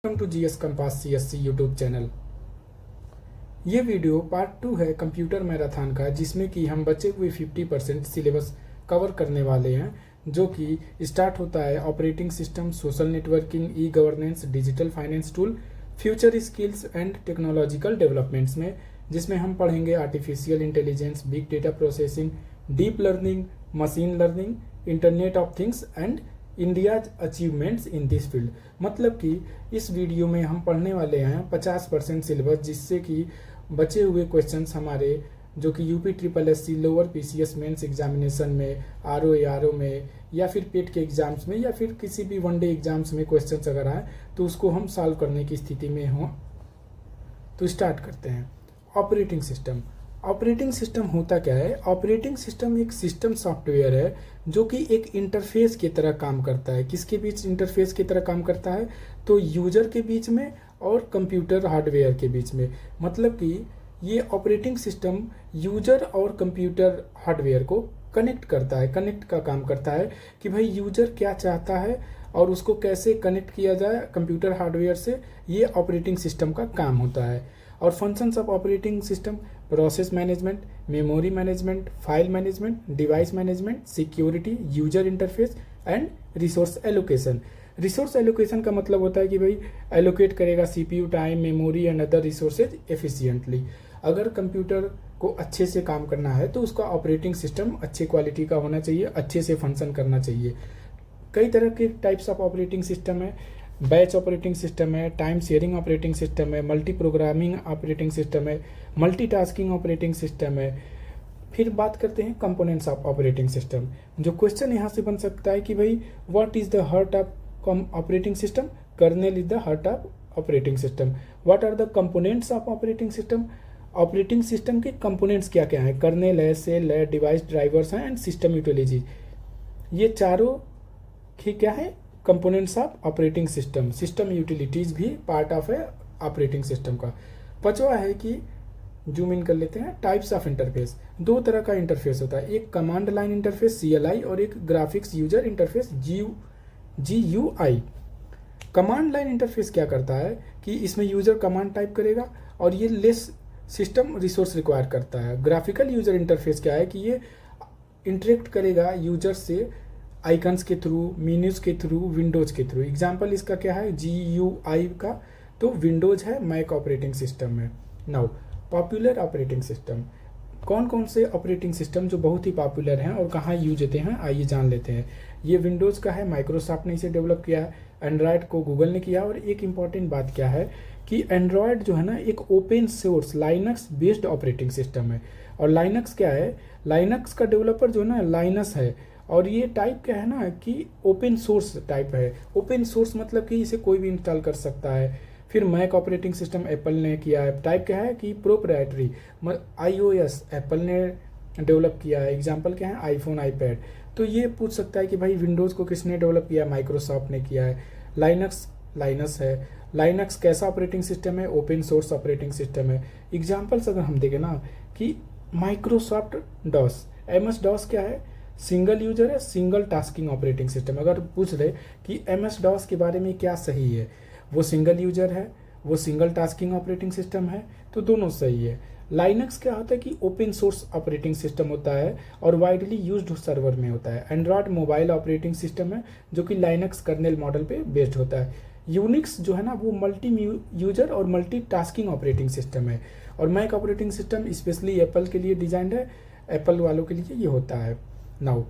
Welcome to GS compass CSC YouTube channel. ये video part 2 है computer marathon का, जिसमें कि हम बचे हुए 50% सिलेबस कवर करने वाले हैं, जो कि स्टार्ट होता है operating system, social networking, e governance, digital finance tool, future skills and technological developments में, जिसमें हम पढ़ेंगे artificial intelligence, big data processing, deep learning, machine learning, internet of things and India's achievements in this field. मतलब कि इस video में हम पढ़ने वाले हैं 50% सिलेबस, जिससे कि बचे हुए क्वेश्चंस हमारे जो कि UP triple SC lower PCS mains examination में, आरओ में, या फिर पेट के एग्जाम्स में, या फिर किसी भी वनडे एग्जाम्स में क्वेश्चंस अगर आए तो उसको हम सॉल्व करने की स्थिति में हों। तो स्टार्ट करते हैं। Operating system. ऑपरेटिंग सिस्टम होता क्या है? ऑपरेटिंग सिस्टम एक सिस्टम सॉफ्टवेयर है जो कि एक इंटरफेस की तरह काम करता है। किसके बीच इंटरफेस की तरह काम करता है? तो यूजर के बीच में और कंप्यूटर हार्डवेयर के बीच में। मतलब कि ये ऑपरेटिंग सिस्टम यूजर और कंप्यूटर हार्डवेयर को कनेक्ट करता है, कनेक्ट का काम करता है कि भाई यूजर क्या चाहता है और उसको कैसे कनेक्ट किया जाए कंप्यूटर हार्डवेयर से। ये ऑपरेटिंग सिस्टम का काम होता है। और functions of operating system: process management, memory management, file management, device management, security, user interface and resource allocation. Resource allocation का मतलब होता है कि भाई एलोकेट करेगा CPU time, memory and other resources efficiently. अगर कंप्यूटर को अच्छे से काम करना है तो उसका ऑपरेटिंग सिस्टम अच्छे क्वालिटी का होना चाहिए, अच्छे से फंक्शन करना चाहिए। कई तरह के टाइप्स ऑफ ऑपरेटिंग सिस्टम है। बैच ऑपरेटिंग सिस्टम है, टाइम शेयरिंग ऑपरेटिंग सिस्टम है, मल्टी प्रोग्रामिंग ऑपरेटिंग सिस्टम है, मल्टीटास्किंग ऑपरेटिंग सिस्टम है। फिर बात करते हैं कंपोनेंट्स ऑफ ऑपरेटिंग सिस्टम। जो क्वेश्चन यहाँ से बन सकता है कि भाई what is the heart of operating system? Kernel is the heart of operating system. What are the components of operating system? Operating system के कंपोनेंट्स क्या क्या हैं? कर्नेल है, सेल है, डिवाइस ड्राइवर्स हैं एंड सिस्टम यूटिलिटी। ये चारों ही क्या है? Components of operating system. System utilities भी पार्ट ऑफ है ऑपरेटिंग सिस्टम का। पांचवा है कि जूम इन कर लेते हैं, टाइप्स ऑफ इंटरफेस। दो तरह का इंटरफेस होता है, एक कमांड लाइन इंटरफेस CLI और एक graphics user interface GUI। Command line interface क्या करता है कि इसमें यूजर कमांड टाइप करेगा और ये लेस सिस्टम रिसोर्स रिक्वायर करता है। ग्राफिकल यूजर इंटरफेस क्या है कि ये इंटरेक्ट करेगा यूजर से आइकन्स के थ्रू, मीन्यूज के थ्रू, विंडोज के थ्रू। एग्जाम्पल इसका क्या है? GUI का तो विंडोज है, मैक ऑपरेटिंग सिस्टम है। Now popular operating system. कौन कौन से ऑपरेटिंग सिस्टम जो बहुत ही पॉपुलर हैं और कहाँ यूज होते हैं, आइए जान लेते हैं। ये विंडोज का है, माइक्रोसॉफ्ट ने इसे डेवलप किया है। एंड्रॉयड को गूगल ने किया। और एक इंपॉर्टेंट बात क्या है कि एंड्रॉयड जो है ना एक open source Linux based operating system है। और लाइनक्स क्या है? लाइनक्स का डेवलपर जो है ना लाइनस है। और ये टाइप क्या है ना कि ओपन सोर्स टाइप है। ओपन सोर्स मतलब कि इसे कोई भी इंस्टॉल कर सकता है। फिर मैक ऑपरेटिंग सिस्टम एप्पल ने किया है। टाइप क्या है कि प्रोप्राइटरी। iOS एप्पल ने डेवलप किया है। एग्जांपल क्या है? IPhone, iPad. तो ये पूछ सकता है कि भाई विंडोज़ को किसने डेवलप किया? माइक्रोसॉफ्ट ने किया है। लाइनक्स है। लाइनक्स कैसा ऑपरेटिंग सिस्टम है? ओपन सोर्स ऑपरेटिंग सिस्टम है। एग्जाम्पल्स अगर हम देखें ना कि माइक्रोसॉफ्ट डॉस, MS डॉस क्या है? सिंगल यूजर है, सिंगल टास्किंग ऑपरेटिंग सिस्टम। अगर पूछ रहे कि MS डॉस के बारे में क्या सही है, वो सिंगल यूजर है, वो सिंगल टास्किंग ऑपरेटिंग सिस्टम है, तो दोनों सही है। लाइनक्स क्या होता है कि ओपन सोर्स ऑपरेटिंग सिस्टम होता है और वाइडली यूज्ड सर्वर में होता है। एंड्रॉयड मोबाइल ऑपरेटिंग सिस्टम है जो कि लाइनक्स कर्नेल मॉडल पे बेस्ड होता है। यूनिक्स जो है ना वो मल्टी यूजर और मल्टी टास्किंग ऑपरेटिंग सिस्टम है। और Mac operating system specially Apple के लिए डिजाइंड है, एप्पल वालों के लिए ये होता है। नाउ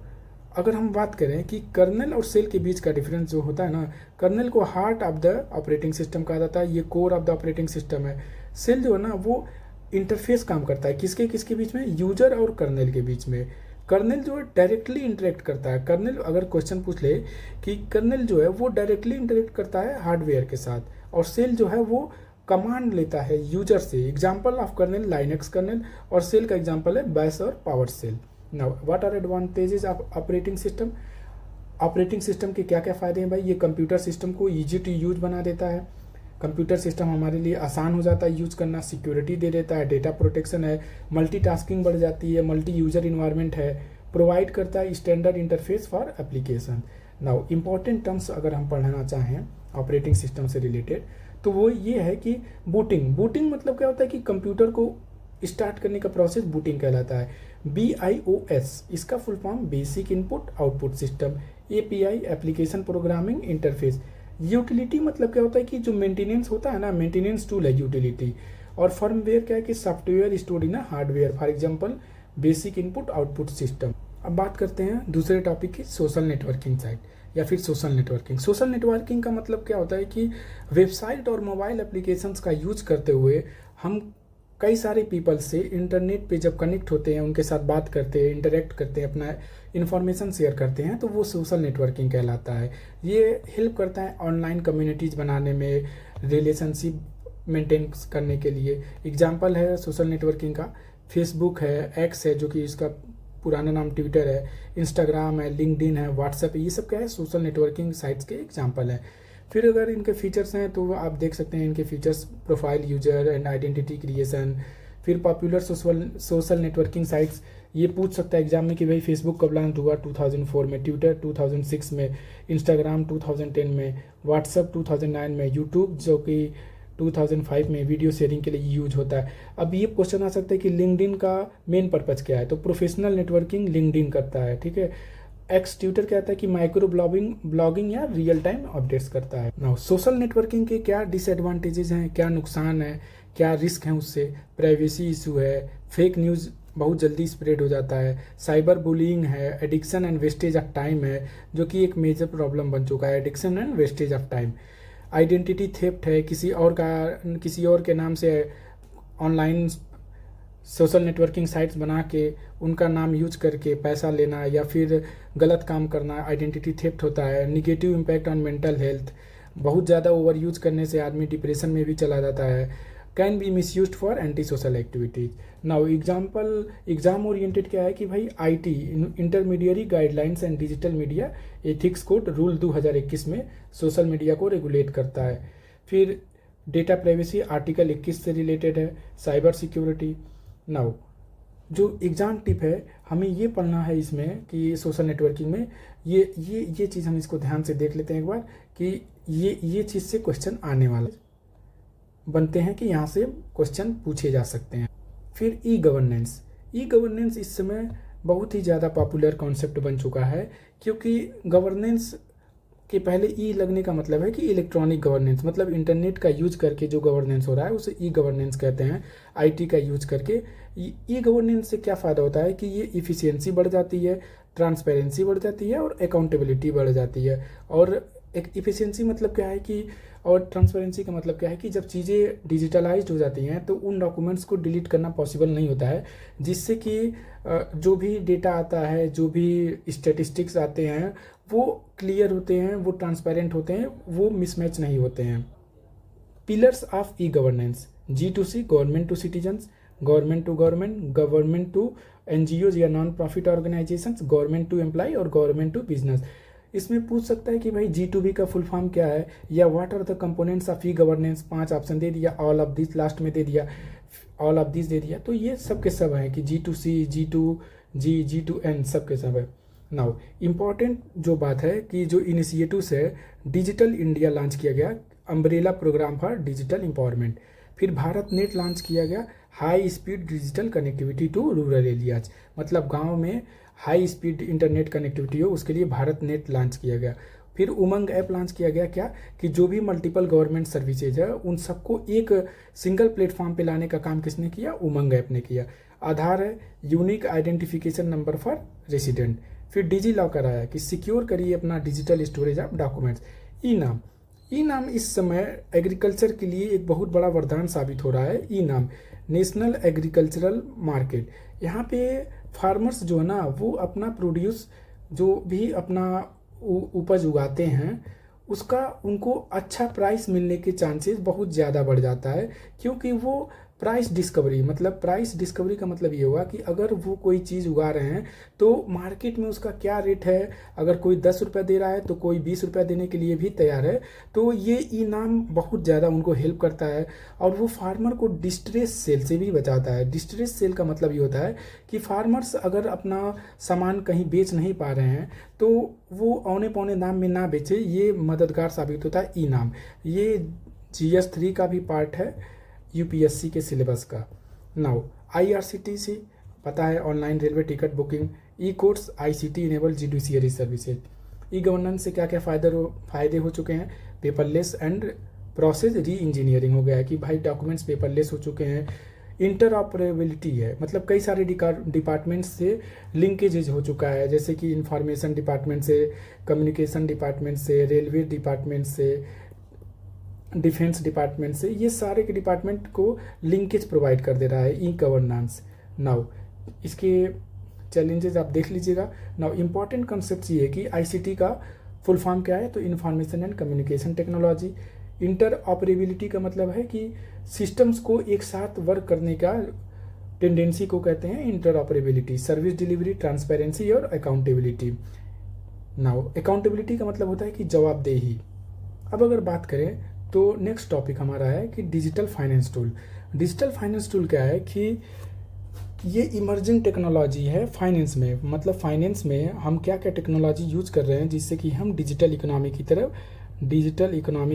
अगर हम बात करें कि कर्नेल और सेल के बीच का डिफरेंस जो होता है ना, कर्नेल को heart of the operating system कहा जाता है, ये core of the operating system है। सेल जो है ना वो इंटरफेस काम करता है किसके किसके बीच में? यूजर और कर्नेल के बीच में। कर्नेल जो है डायरेक्टली इंटरेक्ट करता है। कर्नेल अगर क्वेश्चन पूछ ले कि कर्नेल जो है वो डायरेक्टली इंटरेक्ट करता है हार्डवेयर के साथ, और सेल जो है वो कमांड लेता है यूजर से। Example of kernel Linux kernel, और सेल का एग्जाम्पल है बैश और power shell. Now what are advantages of operating system? Operating system के क्या क्या फ़ायदे हैं भाई? ये कंप्यूटर सिस्टम को ईजी टू यूज बना देता है। कंप्यूटर सिस्टम हमारे लिए आसान हो जाता है यूज करना। सिक्योरिटी दे देता है, डेटा प्रोटेक्शन है, मल्टीटास्किंग बढ़ जाती है, मल्टी यूजर इन्वायरमेंट है, प्रोवाइड करता है standard interface for application. Now important terms अगर हम पढ़ना चाहें ऑपरेटिंग सिस्टम से रिलेटेड। तो वो ये है कि बूटिंग मतलब क्या होता है कि कंप्यूटर को स्टार्ट करने का प्रोसेस बूटिंग कहलाता है। BIOS इसका full form basic input output system, API application programming interface. Utility मतलब क्या होता है कि जो मेंटेनेंस होता है ना, मेंटेनेंस टूल है यूटिलिटी। और फर्मवेयर क्या है कि software stored in hardware, for example basic input output system. अब बात करते हैं दूसरे टॉपिक की, सोशल नेटवर्किंग साइट या फिर सोशल नेटवर्किंग। सोशल नेटवर्किंग का मतलब क्या होता है कि वेबसाइट और मोबाइल एप्लीकेशंस का यूज करते हुए हम कई सारे पीपल से इंटरनेट पे जब कनेक्ट होते हैं, उनके साथ बात करते हैं, इंटरेक्ट करते हैं, अपना इन्फॉर्मेशन शेयर करते हैं, तो वो सोशल नेटवर्किंग कहलाता है। ये हेल्प करता है ऑनलाइन कम्युनिटीज़ बनाने में, रिलेशनशिप मेंटेन करने के लिए। एग्जांपल है सोशल नेटवर्किंग का, फेसबुक है, एक्स है जो कि इसका पुराना नाम ट्विटर है, इंस्टाग्राम है, लिंक्डइन है, व्हाट्सएप है, ये सब क्या है सोशल नेटवर्किंग साइट्स के एग्जांपल है। फिर अगर इनके फीचर्स हैं तो आप देख सकते हैं इनके features, profile, user and identity creation. फिर पॉपुलर सोशल नेटवर्किंग साइट्स, ये पूछ सकता है एग्जाम में कि भाई फेसबुक कब लॉन्च हुआ, 2004 में, ट्विटर 2006 में, इंस्टाग्राम 2010 में, व्हाट्सएप 2009 में, यूट्यूब जो कि 2005 में वीडियो शेयरिंग के लिए यूज होता है। अब ये क्वेश्चन आ सकता है कि लिंक्डइन का मेन पर्पज़ क्या है, तो प्रोफेशनल नेटवर्किंग लिंक्डइन करता है, ठीक है। एक्स ट्विटर कहता है कि माइक्रो ब्लॉगिंग या रियल टाइम अपडेट्स करता है। नाउ सोशल नेटवर्किंग के क्या डिसएडवांटेजेस हैं, क्या नुकसान है, क्या रिस्क है उससे। प्राइवेसी इशू है, फेक न्यूज़ बहुत जल्दी स्प्रेड हो जाता है, साइबर बुलिंग है, addiction and wastage of time है जो कि एक मेजर प्रॉब्लम बन चुका है, addiction and wastage of time. Identity theft है, किसी और के नाम से ऑनलाइन सोशल नेटवर्किंग साइट्स बना के उनका नाम यूज करके पैसा लेना या फिर गलत काम करना, आइडेंटिटी थेफ्ट होता है। Negative impact on mental health, बहुत ज़्यादा ओवर यूज करने से आदमी डिप्रेशन में भी चला जाता है। Can be miss use for anti social activities. Now exam oriented क्या है कि भाई IT intermediary guidelines and digital media ethics code rule 2021 में सोशल मीडिया को रेगुलेट करता है। फिर डेटा प्राइवेसी आर्टिकल 21 से रिलेटेड है। Cyber security. नाउ जो एग्ज़ाम टिप है हमें ये पढ़ना है इसमें कि सोशल नेटवर्किंग में ये चीज़ हम इसको ध्यान से देख लेते हैं एक बार कि ये चीज़ से क्वेश्चन आने वाले बनते हैं कि यहाँ से क्वेश्चन पूछे जा सकते हैं। फिर ई गवर्नेंस इस समय बहुत ही ज़्यादा पॉपुलर कॉन्सेप्ट बन चुका है, क्योंकि गवर्नेंस के पहले ई लगने का मतलब है कि इलेक्ट्रॉनिक गवर्नेंस, मतलब इंटरनेट का यूज करके जो गवर्नेंस हो रहा है उसे ई गवर्नेंस कहते हैं। IT का यूज करके ई गवर्नेंस से क्या फ़ायदा होता है कि ये इफ़िशियंसी बढ़ जाती है, ट्रांसपेरेंसी बढ़ जाती है और अकाउंटेबिलिटी बढ़ जाती है। और एक इफ़िशियंसी मतलब क्या है कि, और ट्रांसपेरेंसी का मतलब क्या है कि जब चीज़ें डिजिटलाइज्ड हो जाती हैं तो उन डॉक्यूमेंट्स को डिलीट करना पॉसिबल नहीं होता है, जिससे कि जो भी डेटा आता है, जो भी स्टैटिस्टिक्स आते हैं वो क्लियर होते हैं, वो ट्रांसपेरेंट होते हैं, वो मिसमैच नहीं होते हैं। Pillars of e governance, G2C government to citizens, government to government to NGOs या non profit organisations, government to employ और गवर्नमेंट टू बिजनेस। इसमें पूछ सकता है कि भाई G2B का फुल फॉर्म क्या है या what are the components of e governance. 5 option दे दिया, ऑल ऑफ दिस लास्ट में दे दिया, ऑल ऑफ दिस दे दिया, तो ये सब के सब हैं कि G2C, G2G, G2N सब के सब है। नाउ इम्पॉर्टेंट जो बात है कि जो इनिशिएटिव्स है, डिजिटल इंडिया लॉन्च किया गया, umbrella programme for digital empowerment. फिर भारत नेट लॉन्च किया गया, high speed digital connectivity to rural areas, मतलब गांव में हाई स्पीड इंटरनेट कनेक्टिविटी हो उसके लिए भारत नेट लॉन्च किया गया। फिर उमंग ऐप लॉन्च किया गया, क्या कि जो भी मल्टीपल गवर्नमेंट सर्विसेज है उन सबको एक सिंगल प्लेटफॉर्म पे लाने का काम किसने किया, उमंग ऐप ने किया। आधार है, unique identification number for resident. फिर डिजी लॉकर आया कि सिक्योर करिए अपना डिजिटल स्टोरेज ऑफ डॉक्यूमेंट्स। ई नाम इस समय एग्रीकल्चर के लिए एक बहुत बड़ा वरदान साबित हो रहा है। ई नाम नेशनल एग्रीकल्चरल मार्केट, यहाँ पे फार्मर्स जो है ना वो अपना प्रोड्यूस जो भी अपना उपज उगाते हैं उसका उनको अच्छा प्राइस मिलने के चांसेस बहुत ज़्यादा बढ़ जाता है, क्योंकि वो प्राइस डिस्कवरी का मतलब ये हुआ कि अगर वो कोई चीज़ उगा रहे हैं तो मार्केट में उसका क्या रेट है, अगर कोई 10 रुपये दे रहा है तो कोई 20 रुपये देने के लिए भी तैयार है। तो ये इनाम बहुत ज़्यादा उनको हेल्प करता है और वो फार्मर को डिस्ट्रेस सेल से भी बचाता है। डिस्ट्रेस सेल का मतलब ये होता है कि फार्मर्स अगर अपना सामान कहीं बेच नहीं पा रहे हैं तो वो औने पौने दाम में ना बेचे, ये मददगार साबित होता है इनाम। ये GS3 का भी पार्ट है UPSC के सिलेबस का। नाउ IRCTC पता है, online railway ticket booking, e courts, ICT enable judiciary services. E governance से क्या क्या फ़ायदे हो चुके हैं? Paperless and process re engineering हो गया है कि भाई डॉक्यूमेंट्स पेपरलेस हो चुके हैं। इंटरऑपरेबिलिटी है, मतलब कई सारे डिपार्टमेंट्स से लिंकेजेज हो चुका है, जैसे कि इंफॉर्मेशन डिपार्टमेंट से, कम्युनिकेशन डिपार्टमेंट से, रेलवे डिपार्टमेंट से, डिफेंस डिपार्टमेंट से, ये सारे के डिपार्टमेंट को लिंकेज प्रोवाइड कर दे रहा है ई गवर्नेंस। नाउ इसके चैलेंजेस आप देख लीजिएगा। नाउ इंपॉर्टेंट कॉन्सेप्ट ये है कि ICT का फुल फॉर्म क्या है, तो information and communication technology. Inter operability का मतलब है कि सिस्टम्स को एक साथ वर्क करने का टेंडेंसी को कहते हैं inter operability. Service delivery, transparency और अकाउंटेबिलिटी। नाउ अकाउंटेबिलिटी का मतलब होता है कि जवाबदेही। अब अगर बात करें तो नेक्स्ट टॉपिक हमारा है कि digital finance tool. Digital finance tool क्या है कि ये इमर्जिंग टेक्नोलॉजी है फाइनेंस में, मतलब फाइनेंस में हम क्या क्या टेक्नोलॉजी यूज कर रहे हैं जिससे कि हम डिजिटल इकोनॉमी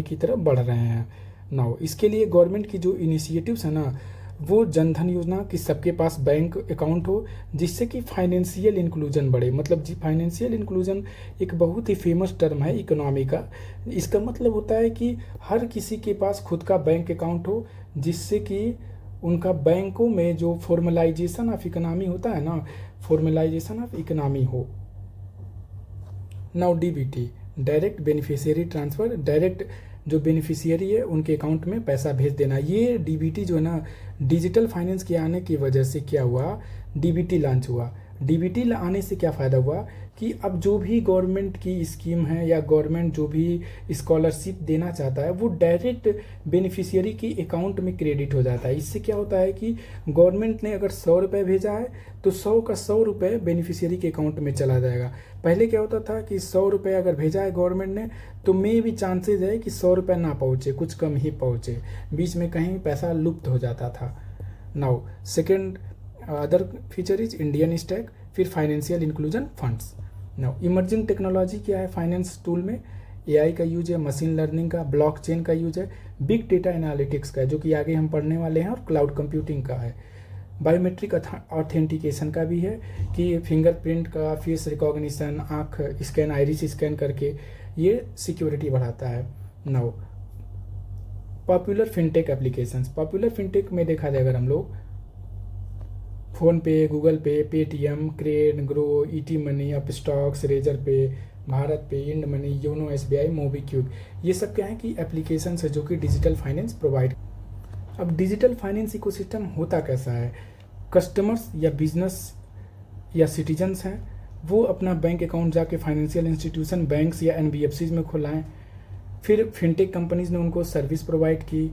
की तरफ बढ़ रहे हैं। नाउ इसके लिए गवर्नमेंट की जो इनिशिएटिव्स है ना, वो जनधन योजना कि सबके पास बैंक अकाउंट हो, जिससे कि फाइनेंशियल इंक्लूजन बढ़े। मतलब फाइनेंशियल इंक्लूजन एक बहुत ही फेमस टर्म है इकोनॉमी का। इसका मतलब होता है कि हर किसी के पास खुद का बैंक अकाउंट हो, जिससे कि उनका बैंकों में जो फॉर्मलाइजेशन ऑफ इकोनॉमी होता है ना, फॉर्मलाइजेशन ऑफ इकोनॉमी हो। Now DBT, direct beneficiary transfer, direct जो बेनिफिशियरी है उनके अकाउंट में पैसा भेज देना। ये DBT जो है ना, डिजिटल फाइनेंस के आने की वजह से क्या हुआ, DBT लॉन्च हुआ। DBT आने से क्या फ़ायदा हुआ कि अब जो भी गवर्नमेंट की स्कीम है या गवर्नमेंट जो भी स्कॉलरशिप देना चाहता है वो डायरेक्ट बेनिफिशियरी की अकाउंट में क्रेडिट हो जाता है। इससे क्या होता है कि गवर्नमेंट ने अगर 100 रुपये भेजा है तो 100 का 100 रुपये बेनिफिशियरी के अकाउंट में चला जाएगा। पहले क्या होता था कि 100 रुपये अगर भेजा है गवर्नमेंट ने तो मे भी चांसेज है कि 100 रुपये ना पहुँचे, कुछ कम ही पहुँचे, बीच में कहीं पैसा लुप्त हो जाता था। Now second other feature is Indian stack, फिर financial inclusion funds. Now emerging technology क्या है फाइनेंस टूल में? AI का यूज है, मशीन लर्निंग का, ब्लॉकचेन का यूज है, बिग डेटा एनालिटिक्स का जो कि आगे हम पढ़ने वाले हैं, और क्लाउड कंप्यूटिंग का है। बायोमेट्रिक ऑथेंटिकेशन का भी है कि फिंगरप्रिंट का, फेस रिकॉग्निशन, आँख स्कैन, आइरिस स्कैन करके ये सिक्योरिटी बढ़ाता है। Now popular fintech applications. Popular fintech में देखा जाए अगर हम लोग फ़ोन पे, गूगल पे, पेटीएम, क्रेन, Groww, ET money, Upstox, Razorpay, BharatPe, Ind money, YONO SBI, MobiKwik, ये सब क्या है कि एप्लीकेशंस है जो कि डिजिटल फाइनेंस प्रोवाइड। अब डिजिटल फाइनेंस इकोसिस्टम होता कैसा है? कस्टमर्स या बिजनेस या सिटीजन्स हैं वो अपना बैंक अकाउंट जाके फाइनेंशियल इंस्टीट्यूशन, बैंक्स या NBFCs में खुलाएं। फिर फिनटेक कंपनीज ने उनको सर्विस प्रोवाइड की,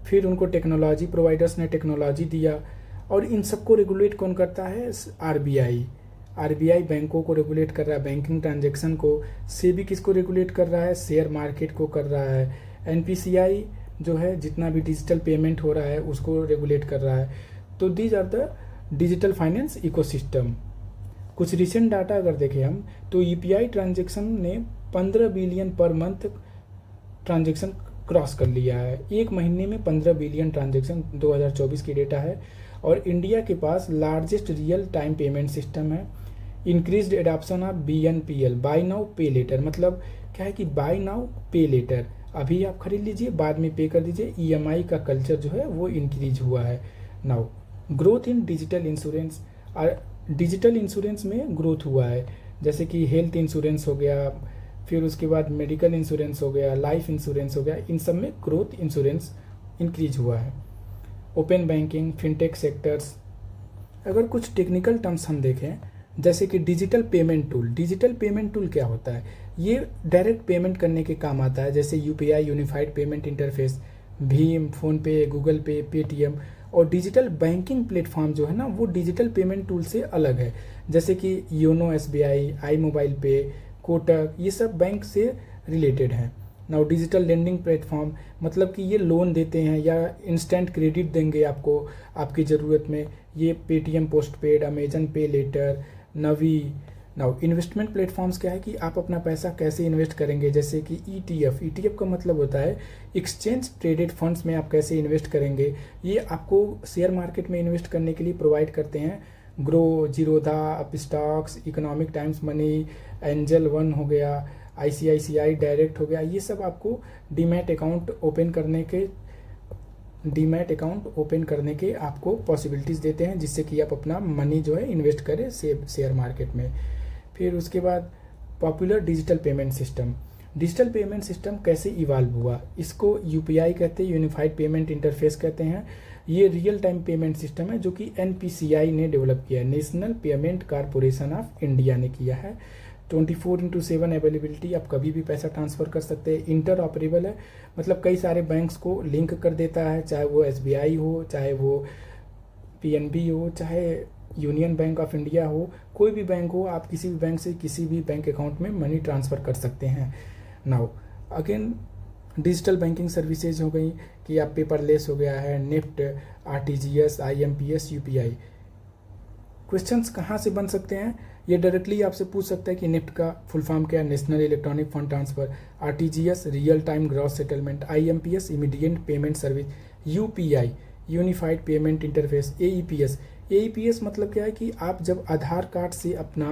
फिर उनको टेक्नोलॉजी प्रोवाइडर्स ने टेक्नोलॉजी दिया, और इन सबको रेगुलेट कौन करता है? RBI बैंकों को रेगुलेट कर रहा है, बैंकिंग ट्रांजैक्शन को। सेबी किसको रेगुलेट कर रहा है? शेयर मार्केट को कर रहा है। NPCI जो है जितना भी डिजिटल पेमेंट हो रहा है उसको रेगुलेट कर रहा है। तो these are the digital finance ecosystem. कुछ रिसेंट डाटा अगर देखें हम तो UPI ट्रांजैक्शन ने 15 billion per month transaction cross कर लिया है। एक महीने में 15 बिलियन ट्रांजैक्शन 2024 की डेटा है। और इंडिया के पास largest real time payment system है। Increased adoption of BNPL, buy now pay later. मतलब क्या है कि बाय नाउ पे लेटर, अभी आप खरीद लीजिए बाद में पे कर दीजिए। EMI का कल्चर जो है वो इंक्रीज हुआ है। Now growth in digital insurance, digital insurance में ग्रोथ हुआ है, जैसे कि हेल्थ इंश्योरेंस हो गया, फिर उसके बाद मेडिकल इंश्योरेंस हो गया, लाइफ इंश्योरेंस हो गया, इन सब में ग्रोथ इंश्योरेंस इंक्रीज हुआ है। Open banking, fintech sectors. अगर कुछ टेक्निकल टर्म्स हम देखें जैसे कि digital payment tool. Digital payment tool क्या होता है? ये डायरेक्ट पेमेंट करने के काम आता है, जैसे UPI unified payment interface, Bhim, PhonePe, Google Pay, Paytm. और डिजिटल बैंकिंग प्लेटफॉर्म जो है ना वो डिजिटल पेमेंट टूल से अलग है, जैसे कि योनो एसबीआई, आई मोबाइल पे, कोटक, ये सब बैंक से रिलेटेड हैं। नाउ डिजिटल लेंडिंग प्लेटफॉर्म मतलब कि ये लोन देते हैं या इंस्टेंट क्रेडिट देंगे आपको आपकी ज़रूरत में। ये पेटीएम पोस्टपेड, अमेजन पे लेटर, नवी। नाउ इन्वेस्टमेंट प्लेटफॉर्म्स क्या है कि आप अपना पैसा कैसे इन्वेस्ट करेंगे, जैसे कि ईटीएफ। ईटीएफ का मतलब होता है एक्सचेंज ट्रेडेड फंड्स में आप कैसे इन्वेस्ट करेंगे। ये आपको शेयर मार्केट में इन्वेस्ट करने के लिए प्रोवाइड करते हैं। Grow, Zerodha, Upstox, economic times money, angel one हो गया, आईसीआईसीआई डायरेक्ट हो गया। ये सब आपको डीमैट अकाउंट ओपन करने के आपको पॉसिबिलिटीज़ देते हैं, जिससे कि आप अपना मनी जो है इन्वेस्ट करें शेयर मार्केट में। फिर उसके बाद popular digital payment system. Digital payment system कैसे इवाल्व हुआ, इसको यूपीआई कहते हैं, यूनिफाइड पेमेंट इंटरफेस कहते हैं। ये रियल टाइम पेमेंट सिस्टम है जो कि एनपीसीआई ने डेवलप किया है, national payment corporation of India ने किया है। 24/7 अवेलेबिलिटी, आप कभी भी पैसा ट्रांसफ़र कर सकते हैं। इंटर ऑपरेबल है, मतलब कई सारे बैंक्स को लिंक कर देता है, चाहे वो एसबीआई हो, चाहे वो पीएनबी हो, चाहे यूनियन बैंक ऑफ इंडिया हो, कोई भी बैंक हो, आप किसी भी बैंक से किसी भी बैंक अकाउंट में मनी ट्रांसफ़र कर सकते हैं। Now again digital banking services हो गई कि आप पेपरलेस हो गया है, NEFT, RTGS, IMPS, UPI. Questions कहाँ से बन सकते हैं, ये डायरेक्टली आपसे पूछ सकता है कि निफ्ट का फुल फॉर्म क्या है, national electronic fund transfer, RTGS real time gross settlement, IMPS immediate payment service, UPI unified payment interface, AEPS. AEPS मतलब क्या है कि आप जब आधार कार्ड से अपना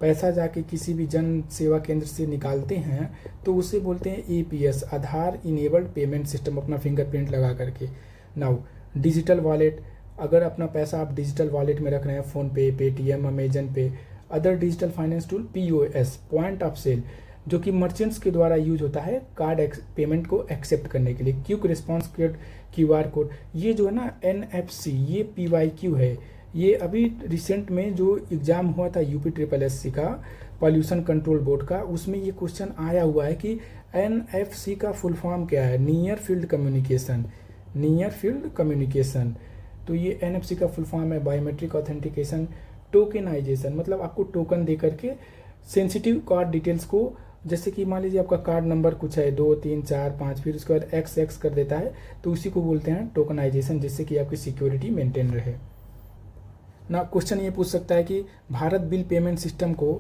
पैसा जाके किसी भी जन सेवा केंद्र से निकालते हैं तो उसे बोलते हैं एईपीएस, आधार इनेबल्ड पेमेंट सिस्टम, अपना फिंगरप्रिंट लगा करके। नाउ डिजिटल वॉलेट, अगर अपना पैसा आप डिजिटल वॉलेट में रख रहे हैं, PhonePe, Paytm, Amazon Pay, other digital finance tool, POS, point of sale, जो कि मर्चेंट्स के द्वारा यूज होता है कार्ड पेमेंट को एक्सेप्ट करने के लिए। Quick response code, QR code, ये जो है ना एनएफसी, ये पीवाईक्यू है। ये अभी रिसेंट में जो एग्ज़ाम हुआ था यूपी का, पॉल्यूशन कंट्रोल बोर्ड का, उसमें ये क्वेश्चन आया हुआ है कि एनएफसी का फुल फॉर्म क्या है, नियर फील्ड कम्युनिकेशन। तो ये एनएफसी का फुल फॉर्म है बायोमेट्रिक ऑथेंटिकेशन टोकेनाइजेशन, मतलब आपको टोकन दे करके सेंसिटिव कार्ड डिटेल्स को, जैसे कि मान लीजिए आपका कार्ड नंबर कुछ है 2 3 4 5, फिर उसके बाद एक्स कर देता है, तो उसी को बोलते हैं टोकनाइजेशन, जिससे कि आपकी सिक्योरिटी मेंटेन रहे ना। क्वेश्चन ये पूछ सकता है कि भारत बिल पेमेंट सिस्टम को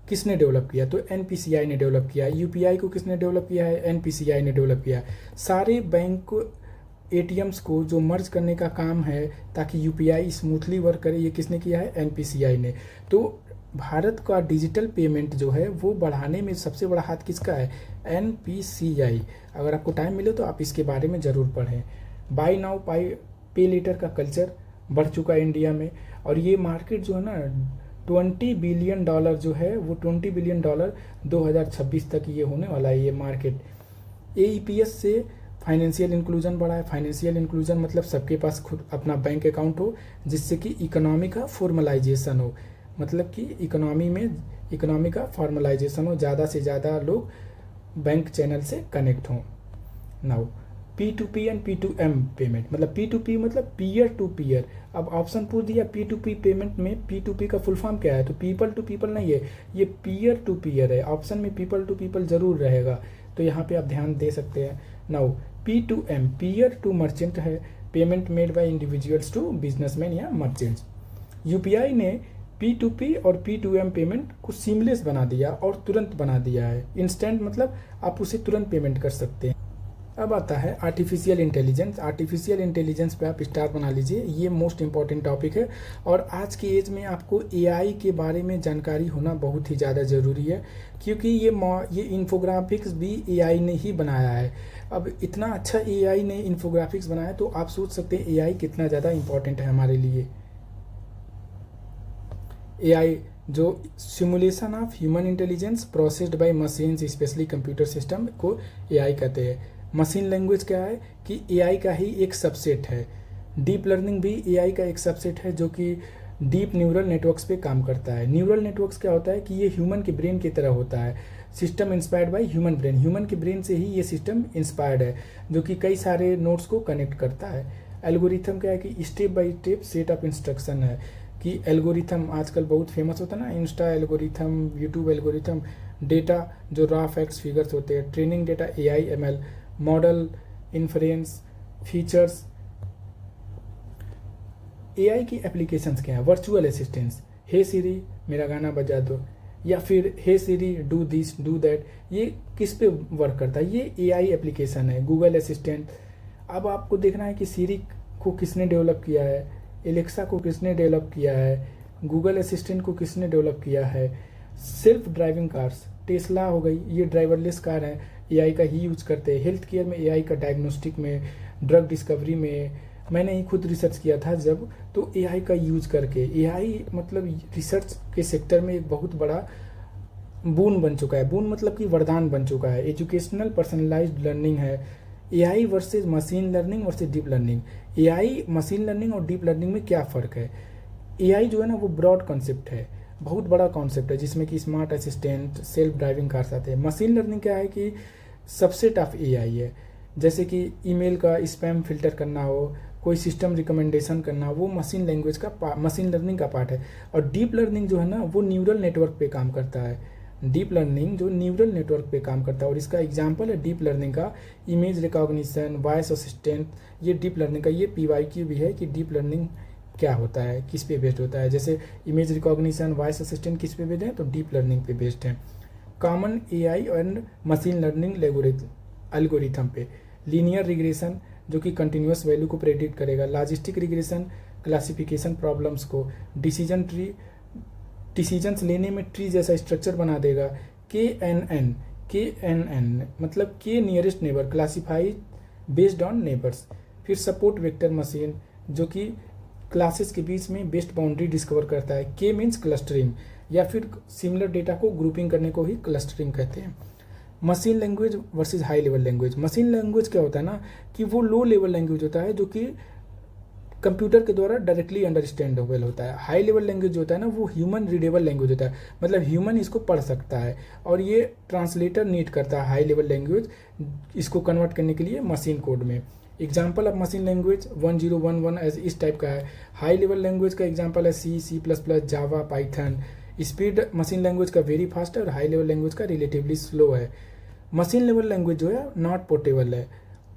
किसने डेवलप किया, तो एनपीसीआई ने डेवलप किया। यूपीआई को किसने डेवलप किया है, एनपीसीआई ने डेवलप किया। सारे बैंक एटीएम्स को जो मर्ज करने का काम है ताकि यूपीआई स्मूथली वर्क करे, ये किसने किया है, एनपीसीआई ने। तो भारत का डिजिटल पेमेंट जो है वो बढ़ाने में सबसे बड़ा हाथ किसका है, एनपीसीआई। अगर आपको टाइम मिले तो आप इसके बारे में ज़रूर पढ़ें। बाय नाउ पे लेटर का कल्चर बढ़ चुका है इंडिया में, और ये मार्केट जो है ना $20 बिलियन जो है वो $20 बिलियन 2026 तक ये होने वाला है ये मार्केट। एईपीएस से फाइनेंशियल इंक्लूजन बढ़ा है। फाइनेंशियल इंक्लूजन मतलब सबके पास खुद अपना बैंक अकाउंट हो, जिससे कि इकोनॉमी का फॉर्मलाइजेशन हो, मतलब कि इकोनॉमी का फॉर्मलाइजेशन हो, ज़्यादा से ज़्यादा लोग बैंक चैनल से कनेक्ट हों। Now P2P and P2M payment, मतलब P2P मतलब पीयर टू पीयर। अब ऑप्शन पूछ दिया P2P पेमेंट में P2P का फुल फॉर्म क्या है, तो पीपल टू पीपल नहीं है, ये पीयर टू पीयर है। ऑप्शन में पीपल टू पीपल जरूर रहेगा, तो यहाँ पे आप ध्यान दे सकते हैं। Now P2M peer to merchant है, payment made by individuals to businessmen या मर्चेंट्स। यूपीआई ने P2P और P2M पेमेंट को सीमलेस बना दिया और तुरंत बना दिया है। इंस्टेंट मतलब आप उसे तुरंत पेमेंट कर सकते हैं। अब आता है आर्टिफिशियल इंटेलिजेंस। आर्टिफिशियल इंटेलिजेंस पे आप स्टार बना लीजिए, ये मोस्ट इंपॉर्टेंट टॉपिक है, और आज की एज में आपको एआई के बारे में जानकारी होना बहुत ही ज़्यादा ज़रूरी है, क्योंकि ये इन्फोग्राफिक्स भी एआई ने ही बनाया है। अब इतना अच्छा एआई ने इन्फोग्राफिक्स बनाया, तो आप सोच सकते हैं एआई कितना ज़्यादा इंपॉर्टेंट है हमारे लिए। एआई जो simulation of human intelligence processed bye machines specially computer system को एआई कहते हैं। मशीन लैंग्वेज क्या है कि एआई का ही एक सबसेट है। डीप लर्निंग भी एआई का एक सबसेट है, जो कि डीप न्यूरल नेटवर्क्स पे काम करता है। न्यूरल नेटवर्क्स क्या होता है कि ये ह्यूमन के ब्रेन की तरह होता है, system inspired by human brain, human के ब्रेन से ही ये सिस्टम इंस्पायर्ड है, जो कि कई सारे नोड्स को कनेक्ट करता है। एल्गोरिथम क्या है कि step by step set of instruction है, कि एल्गोरिथम आजकल बहुत फेमस होता है ना, Insta algorithm, YouTube algorithm, data जो रॉ फैक्ट्स फिगर्स होते हैं, training data, AI ML, model, inference, features. AI की एप्लीकेशंस क्या है? वर्चुअल असिस्टेंट्स, हे सीरी मेरा गाना बजा दो, या फिर हे सीरी डू दिस डू दैट, ये किस पे वर्क करता है? ये एआई एप्लीकेशन है। गूगल असिस्टेंट, अब आपको देखना है कि सीरी को किसने डेवलप किया है, एलेक्सा को किसने डेवलप किया है, गूगल असिस्टेंट को किसने डेवलप किया है। सेल्फ ड्राइविंग कार्स, टेस्ला हो गई, ये ड्राइवरलेस कार है, एआई का ही यूज करते हैं। हेल्थ केयर में एआई का, डायग्नोस्टिक में, ड्रग डिस्कवरी में, मैंने ही खुद रिसर्च किया था जब, तो एआई का यूज करके, एआई मतलब रिसर्च के सेक्टर में एक बहुत बड़ा बून बन चुका है। बून मतलब कि वरदान बन चुका है। एजुकेशनल पर्सनलाइज्ड लर्निंग है। AI versus machine learning versus deep learning. AI, machine learning और डीप लर्निंग में क्या फ़र्क है? एआई जो है ना वो ब्रॉड कॉन्सेप्ट है, बहुत बड़ा कॉन्सेप्ट है, जिसमें कि smart assistant, self driving cars आते हैं। मशीन लर्निंग क्या है कि सबसेट ऑफ एआई है, जैसे कि ईमेल का स्पैम फिल्टर करना हो, कोई सिस्टम रिकमेंडेशन करना, वो मशीन लैंग्वेज का मशीन लर्निंग का पार्ट है। और डीप लर्निंग जो है ना वो न्यूरल नेटवर्क पे काम करता है। डीप लर्निंग जो न्यूरल नेटवर्क पे काम करता है, और इसका एग्जांपल है डीप लर्निंग का इमेज रिकॉग्निशन, वॉइस असिस्टेंट, ये डीप लर्निंग का। ये पीवाईक्यू भी है कि डीप लर्निंग क्या होता है, किस पे बेस्ड होता है। जैसे इमेज रिकॉग्निशन, वॉइस असिस्टेंट किस पे बेस्ड है, तो डीप लर्निंग पे बेस्ड है। Common AI and machine learning algorithm पे। लीनियर रिग्रेशन जो कि कंटिन्यूअस वैल्यू को प्रेडिक्ट करेगा। लॉजिस्टिक रिग्रेशन क्लासिफिकेशन प्रॉब्लम्स को। डिसीजन ट्री, डिसीजंस लेने में ट्री जैसा स्ट्रक्चर बना देगा। के एन एन मतलब के nearest neighbour, classify based on neighbours. फिर सपोर्ट वेक्टर मशीन जो कि क्लासेस के बीच में बेस्ट बाउंड्री डिस्कवर करता है। के मीन्स क्लस्टरिंग, या फिर सिमिलर डेटा को ग्रुपिंग करने को ही क्लस्टरिंग कहते हैं। Machine language versus high level language. Machine language क्या होता है ना कि वो लो लेवल लैंग्वेज होता है, जो कि कंप्यूटर के द्वारा डायरेक्टली अंडरस्टैंडेबल होता है। हाई लेवल लैंग्वेज जो होता है ना वो ह्यूमन रीडेबल लैंग्वेज होता है, मतलब ह्यूमन इसको पढ़ सकता है, और ये ट्रांसलेटर नीड करता है हाई लेवल लैंग्वेज इसको कन्वर्ट करने के लिए मशीन कोड में। Example of machine language 1011 as इस टाइप का है। हाई लेवल लैंग्वेज का एग्जाम्पल है C++, Java, Python. Speed machine language का वेरी फास्ट है और हाई लेवल लैंग्वेज का रिलेटिवली स्लो है। मशीन लेवल लैंग्वेज जो है नॉट पोर्टेबल है,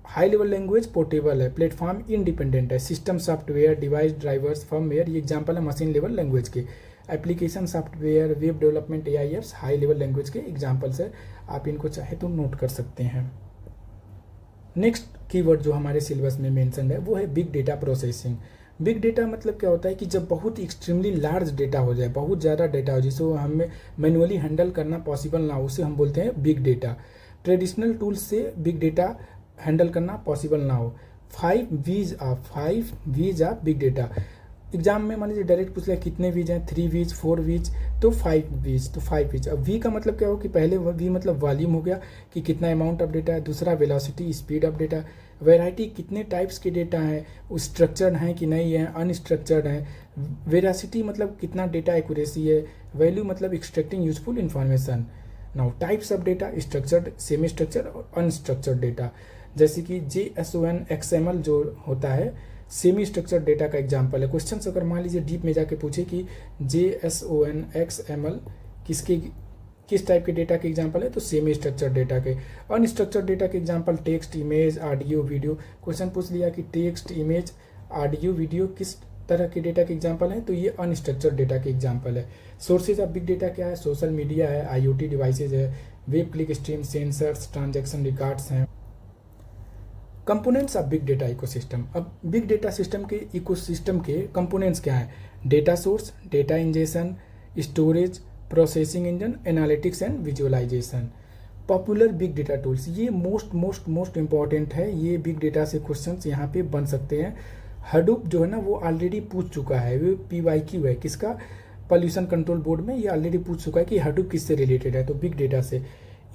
हाई लेवल लैंग्वेज पोर्टेबल है, प्लेटफॉर्म इंडिपेंडेंट है। System software, device drivers, firmware, ये एग्जांपल है मशीन लेवल लैंग्वेज के। एप्लीकेशन सॉफ्टवेयर, वेब डेवलपमेंट, एआईएफ्स हाई लेवल लैंग्वेज के एग्जांपल्स है, आप इनको चाहे तो नोट कर सकते हैं। नेक्स्ट कीवर्ड जो हमारे सिलेबस में मेंशन है वो है big data processing. Big data मतलब क्या होता है कि जब बहुत एक्सट्रीमली लार्ज डेटा हो जाए, बहुत ज़्यादा डेटा हो जिसको हमें मैनुअली हैंडल करना पॉसिबल ना हो, उसे हम बोलते हैं बिग डेटा। ट्रेडिशनल टूल्स से बिग डेटा हैंडल करना पॉसिबल ना हो। 5 वीज ऑफ बिग डेटा। एग्जाम में मान लीजिए डायरेक्ट पूछ लिया कितने वीज हैं, 3 वीज, 4 वीज, तो 5 वीज, तो 5 वीज। अब वी का मतलब क्या हो कि पहले वी मतलब वॉल्यूम हो गया कि कितना अमाउंट ऑफ डेटा है, दूसरा velocity speed of data, variety कितने टाइप्स के डेटा हैं, स्ट्रक्चर्ड हैं कि नहीं है, अनस्ट्रक्चर्ड है, वेरासिटी मतलब कितना डेटा एक्यूरेसी है, वैल्यू मतलब extracting useful information. Now types of data, structured, semi structured और अनस्ट्रक्चर्ड डेटा। जैसे कि JSON XML जो होता है सेमी स्ट्रक्चर्ड डेटा का एग्जांपल है। क्वेश्चन अगर मान लीजिए डीप में जाके पूछे कि JSON XML किस टाइप के डेटा के एग्जांपल है, तो सेमी स्ट्रक्चर्ड डेटा के। अनस्ट्रक्चर्ड डेटा के example text, image, audio, video. Question पूछ लिया कि टेक्स्ट, इमेज, ऑडियो, वीडियो किस तरह के डेटा के एग्जांपल है, तो ये अनस्ट्रक्चर्ड डेटा के एग्जांपल है। सोर्सेज ऑफ बिग डेटा क्या है, सोशल मीडिया है, IoT डिवाइसेज है, web click stream, sensors, transaction records हैं। Components of big data ecosystem. अब बिग डेटा सिस्टम के इकोसिस्टम के कंपोनेंट्स क्या हैं? Data source, data ingestion, storage, processing engine, analytics and visualisation. Popular big data tools, ये most important है, ये big data से क्वेश्चंस यहाँ पे बन सकते हैं। हडूप जो है ना वो ऑलरेडी पूछ चुका है, वो PYQ है किसका, पॉल्यूशन कंट्रोल बोर्ड में ये ऑलरेडी पूछ चुका है कि हडूप किससे रिलेटेड है, तो बिग डेटा से।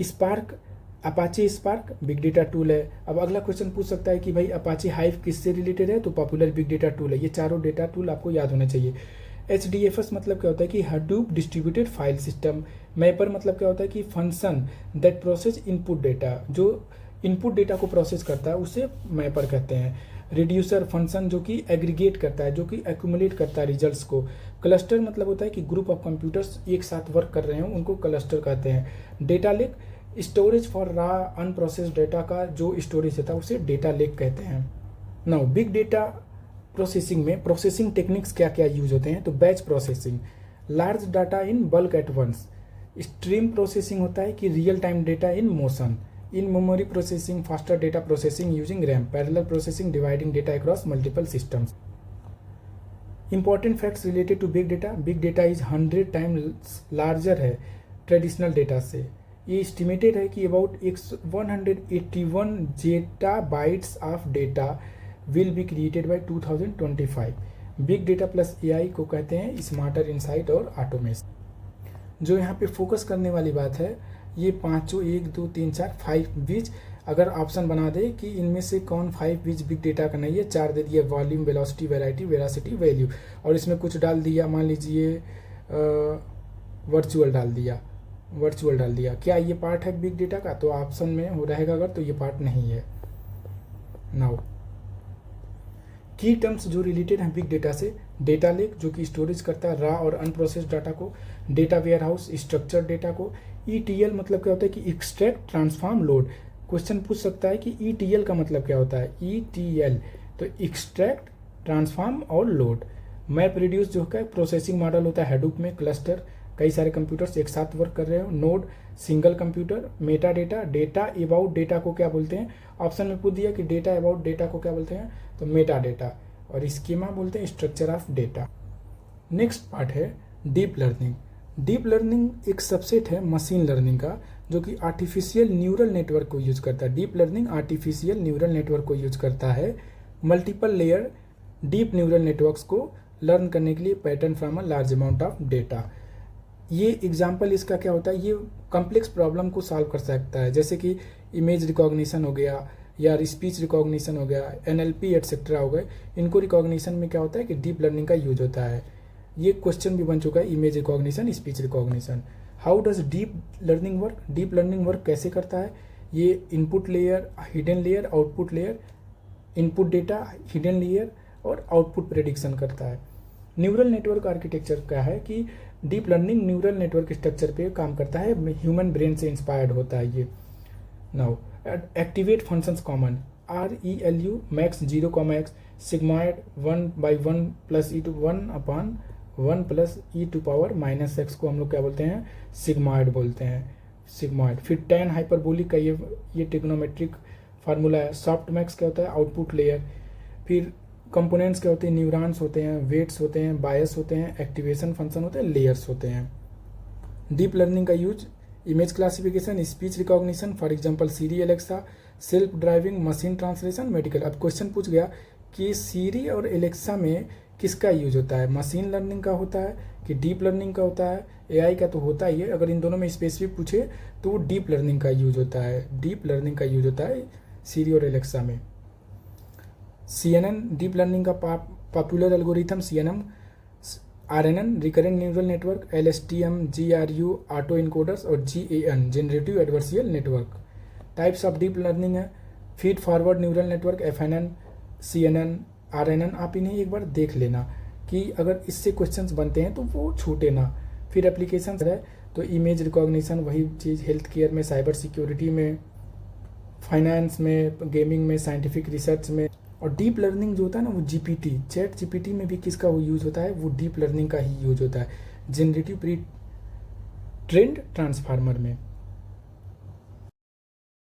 Spark, Apache spark big data tool है। अब अगला क्वेश्चन पूछ सकता है कि भाई अपाचे हाइव किससे रिलेटेड है, तो पॉपुलर बिग डेटा टूल है। ये चारों डेटा टूल आपको याद होने चाहिए। HDFS मतलब क्या होता है कि Hadoop distributed file system. Mapper मतलब क्या होता है कि function that process input data, जो इनपुट डेटा को प्रोसेस करता है उसे मैपर कहते हैं। रिड्यूसर फंक्शन जो कि एग्रीगेट करता है, जो कि एक्यूमुलेट करता है रिजल्ट्स को। क्लस्टर मतलब होता है कि ग्रुप ऑफ कंप्यूटर्स एक साथ वर्क कर रहे हो उनको क्लस्टर कहते हैं। डेटा लेक स्टोरेज फॉर रा अनप्रोसेस्ड डेटा का जो स्टोरेज होता है उसे डेटा लेक कहते हैं। नाउ बिग डेटा प्रोसेसिंग में प्रोसेसिंग टेक्निक्स क्या क्या यूज होते हैं, तो batch processing, large data in bulk at once. Stream processing होता है कि real time data in motion. In memory processing, faster data processing using RAM. Parallel processing, dividing data across multiple systems. Important facts related to big data, big data is 100 times larger है traditional data से। ये estimated है कि about 181 zetta bytes of data will be created by 2025। Big data plus AI को कहते हैं smarter insight और automation. जो यहाँ पे फोकस करने वाली बात है, ये पांचों 1 2 3 4 5 बीज अगर ऑप्शन बना दे कि इनमें से कौन 5 बीज बिग डेटा का नहीं है, 4 दे दिया volume, velocity, variety, veracity, value, और इसमें कुछ डाल दिया, मान लीजिए वर्चुअल डाल दिया, क्या ये पार्ट है बिग डेटा का? तो ऑप्शन में हो रहेगा अगर, तो ये पार्ट नहीं है। नाउ की टर्म्स जो रिलेटेड हैं बिग डेटा से, डेटा लेक जो कि स्टोरेज करता है रा और अनप्रोसेस्ड डाटा को। Data warehouse structured data को। ETL मतलब क्या होता है कि एक्सट्रैक्ट ट्रांसफॉर्म लोड। क्वेश्चन पूछ सकता है कि ETL का मतलब क्या होता है। ETL तो एक्सट्रैक्ट ट्रांसफॉर्म और लोड। मैप रिड्यूस जो है प्रोसेसिंग मॉडल होता है हैडूप में। क्लस्टर कई सारे कंप्यूटर्स एक साथ वर्क कर रहे हो। Node single computer. Meta data, data about data को क्या बोलते हैं? ऑप्शन में पूछ दिया कि डेटा अबाउट डेटा को क्या बोलते हैं, तो मेटा डेटा। और स्कीमा बोलते हैं structure of data. Next part है डीप लर्निंग। डीप लर्निंग एक सबसेट है मशीन लर्निंग का, जो कि आर्टिफिशियल न्यूरल नेटवर्क को यूज करता है। Deep learning artificial neural network को यूज करता है multiple layer deep neural networks को लर्न करने के लिए pattern from a large amount of data. ये एग्जाम्पल इसका क्या होता है, ये कॉम्प्लेक्स प्रॉब्लम को सॉल्व कर सकता है, जैसे कि इमेज रिकॉग्निशन हो गया या स्पीच रिकॉग्निशन हो गया, NLP एटसेट्रा हो गए। इनको रिकॉग्निशन में क्या होता है कि डीप लर्निंग का यूज होता है। ये क्वेश्चन भी बन चुका है, image recognition, speech recognition. How does deep learning work? Deep learning work कैसे करता है? ये input layer, hidden layer, output layer, input data, hidden layer और आउटपुट प्रेडिक्शन करता है। न्यूरल नेटवर्क आर्किटेक्चर क्या है कि deep learning neural network structure पे काम करता है, ह्यूमन ब्रेन से इंस्पायर्ड होता है ये। Now activate functions common, ReLU max 0, sigmoid 1/1 plus e to 1/1 plus e⁻⁻x को हम लोग क्या बोलते हैं? सिग्मॉइड बोलते हैं, सिग्मॉइड। फिर tan हाइपरबोलिक का ये ट्रिग्नोमेट्रिक फार्मूला है। सॉफ्ट मैक्स क्या होता है? Output layer. फिर कंपोनेंट्स क्या होते हैं? न्यूरॉन्स होते हैं, वेट्स होते हैं, बायस होते हैं, एक्टिवेशन फंक्शन होते हैं, लेयर्स होते हैं। डीप लर्निंग का use image classification, speech recognition, for example Siri, Alexa, self driving, machine translation, medical. अब क्वेश्चन पूछ गया कि सीरी और एलेक्सा में किसका यूज होता है? मशीन लर्निंग का होता है कि डीप लर्निंग का होता है? AI का तो होता ही है। अगर इन दोनों में स्पेसिफिक पूछे तो वो डीप लर्निंग का यूज होता है। डीप लर्निंग का यूज होता है सीरी और एलेक्सा में। CNN डीप लर्निंग का popular algorithm CNN, RNN recurrent neural network, LSTM, GRU auto encoders और GAN generative adversarial network. Types of deep learning है feed forward neural network, FNN, CNN, RNN। आप इन्हें एक बार देख लेना कि अगर इससे क्वेश्चंस बनते हैं तो वो छूटे ना। फिर एप्लीकेशन है तो इमेज रिकॉग्निशन, वही चीज़ हेल्थ केयर में, साइबर सिक्योरिटी में, फाइनेंस में, गेमिंग में, साइंटिफिक रिसर्च में। और डीप लर्निंग जो होता है ना वो GPT, चैट GPT में भी किसका वो यूज होता है? वो डीप लर्निंग का ही यूज होता है, जनरेटिव प्री ट्रेंड ट्रांसफार्मर में।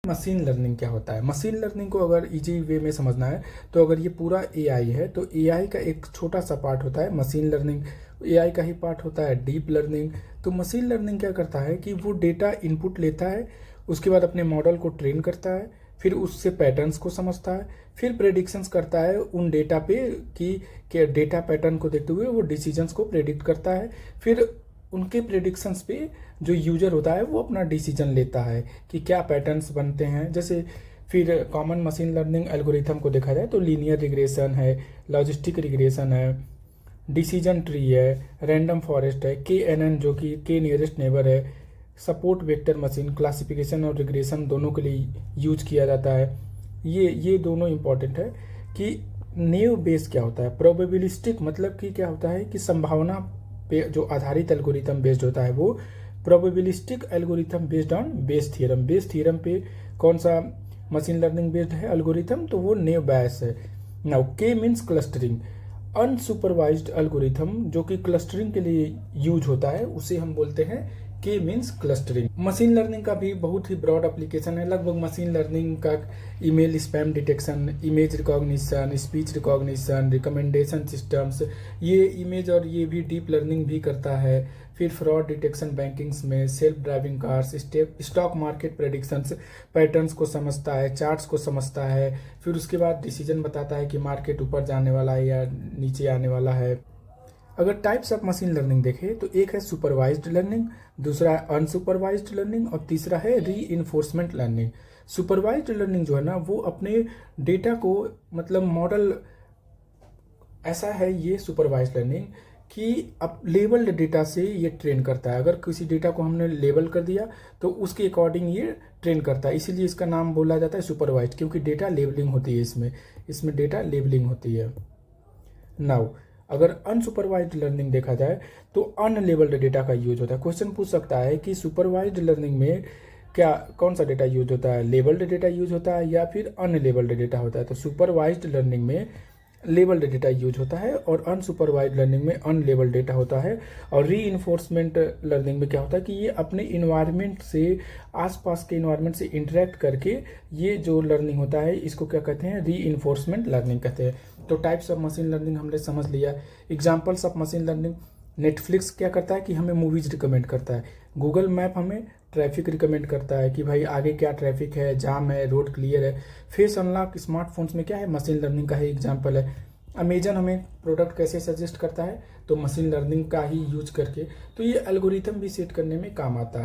मशीन लर्निंग क्या होता है? मशीन लर्निंग को अगर इजी वे में समझना है तो अगर ये पूरा AI है तो AI का एक छोटा सा पार्ट होता है मशीन लर्निंग, AI का ही पार्ट होता है डीप लर्निंग। तो मशीन लर्निंग क्या करता है कि वो डेटा इनपुट लेता है, उसके बाद अपने मॉडल को ट्रेन करता है, फिर उससे पैटर्न्स को समझता है, फिर प्रेडिक्शंस करता है उन डेटा पे कि डेटा पैटर्न को देखते हुए वो डिसीजंस को प्रेडिक्ट करता है। फिर उनके प्रेडिक्शंस पे जो यूजर होता है वो अपना डिसीजन लेता है कि क्या पैटर्न्स बनते हैं। जैसे फिर कॉमन मशीन लर्निंग एल्गोरिथम को देखा जाए तो लीनियर रिग्रेशन है, लॉजिस्टिक रिग्रेशन है, डिसीजन ट्री है, रैंडम फॉरेस्ट है, KNN जो कि के नियरेस्ट नेबर है, सपोर्ट वेक्टर मशीन, क्लासिफिकेशन और रिग्रेशन दोनों के लिए यूज किया जाता है। ये दोनों इंपॉर्टेंट है कि नेव बेस क्या होता है। प्रोबेबिलिस्टिक मतलब कि क्या होता है कि संभावना पे जो आधारित एल्गोरिथम बेस्ड होता है वो probabilistic algorithm based on Bayes theorem. Bayes theorem पे कौन सा मशीन लर्निंग बेस्ड है एल्गोरिथम, तो वो नेव बेस है। नाउ के मीन्स क्लस्टरिंग, अनसुपरवाइज्ड एल्गोरिथम जो कि क्लस्टरिंग के लिए यूज होता है उसे हम बोलते हैं के मीन्स क्लस्टरिंग। मशीन लर्निंग का भी बहुत ही ब्रॉड एप्लीकेशन है। लगभग मशीन लर्निंग का email spam detection, image recognition, speech recognition, recommendation systems, ये इमेज और ये भी डीप लर्निंग भी करता है। फिर फ्रॉड डिटेक्शन बैंकिंग्स में, self driving cars, stock market predictions, patterns को समझता है, चार्ट्स को समझता है। फिर उसके बाद डिसीजन बताता है कि मार्केट ऊपर जाने वाला है या नीचे आने वाला है। अगर टाइप्स ऑफ मशीन लर्निंग देखें तो एक है सुपरवाइज्ड लर्निंग, दूसरा है अनसुपरवाइज्ड लर्निंग और तीसरा है रीइंफोर्समेंट लर्निंग। सुपरवाइज्ड लर्निंग जो है ना वो अपने डेटा को मतलब मॉडल ऐसा है ये सुपरवाइज्ड लर्निंग कि अब लेबल्ड डेटा से ये ट्रेन करता है। अगर किसी डेटा को हमने लेबल कर दिया तो उसके अकॉर्डिंग ये ट्रेन करता है, इसीलिए इसका नाम बोला जाता है सुपरवाइज्ड, क्योंकि डेटा लेबलिंग होती है इसमें डेटा लेबलिंग होती है। नाउ अगर अनसुपरवाइज्ड लर्निंग देखा जाए तो अनलेबल्ड डेटा का यूज होता है। क्वेश्चन पूछ सकता है कि सुपरवाइज्ड लर्निंग में क्या कौन सा डेटा यूज होता है, लेबल्ड डेटा यूज होता है या फिर अनलेबल्ड डेटा होता है। तो सुपरवाइज्ड लर्निंग में लेबल्ड डेटा यूज होता है और अनसुपरवाइज्ड लर्निंग में अनलेबल्ड डेटा होता है। और रीइंफोर्समेंट लर्निंग में क्या होता है कि ये अपने इन्वायरमेंट से, आसपास के इन्वायरमेंट से इंटरेक्ट करके ये जो लर्निंग होता है इसको क्या कहते हैं, रीइंफोर्समेंट लर्निंग कहते हैं। तो टाइप्स ऑफ मशीन लर्निंग हमने समझ लिया। Examples of machine learning, Netflix क्या करता है कि हमें मूवीज रिकमेंड करता है। गूगल मैप हमें ट्रैफिक रिकमेंड करता है कि भाई आगे क्या ट्रैफिक है, जाम है, रोड क्लियर है। फेस अनलॉक स्मार्टफोन्स में क्या है, मशीन लर्निंग का ही एग्जाम्पल है। अमेजन हमें प्रोडक्ट कैसे सजेस्ट करता है, तो मशीन लर्निंग का ही यूज करके। तो ये एल्गोरिथम भी सेट करने में काम आता है।